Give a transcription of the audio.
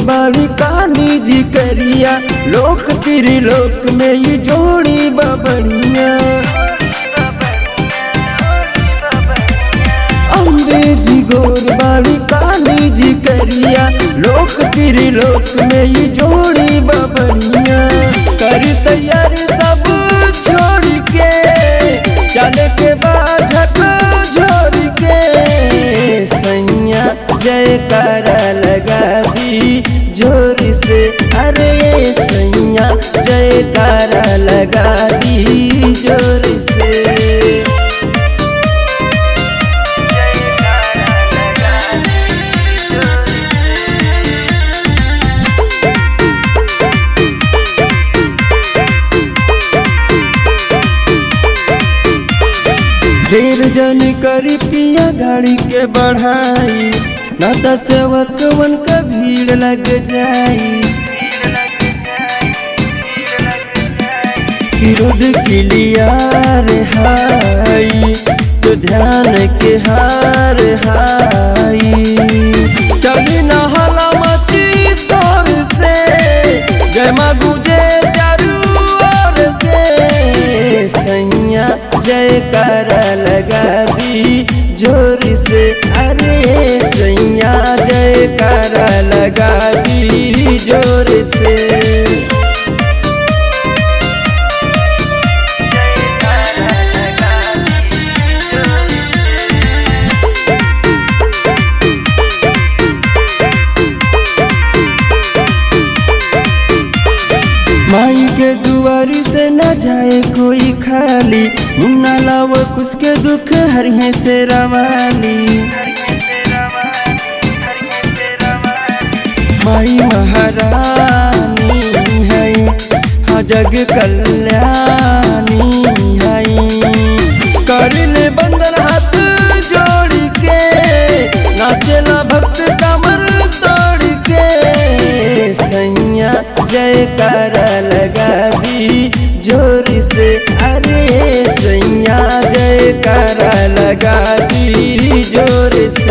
बाड़ी काली जी करिया, लोक त्रिलोक में ये जोड़ी बबड़िया। अम्बे जी गोर बाड़ी काली जी करिया, लोक त्रिलोक में ये जोड़ी बबड़िया। कर तैयारी सब छोड़ के, चले के बाद झोर के, सैया जयकारा लगा दी जोर से। अरे सैया जयकारा लगा दी जोर से। ढेर जन करी पिया गाड़ी के बढ़ाई, ना तो सेवकवन का भीड़ लग जाई। रोड क्लियर हाई तो ध्यान के हार हाई, चली नहाला मची शोर से, जय माँ गुजे चारू ओर से, सैया जयकारा लगा दी जोर से। अरे सैया जयकारा लगा दी जोर से। माई के दुआरी से न जाए कोई खाली, मुन्ना लाव कुछ के दुख हरिये से रवाली। माई महारानी है, हाँ जग कल्याणी है। कर ले बंदन हाथ जोड़ के, नाचेला भक्त कमर तोड़ के, सैया जयकारा लगा दी जोर से। अरे सैया जयकारा लगा दी जोर से।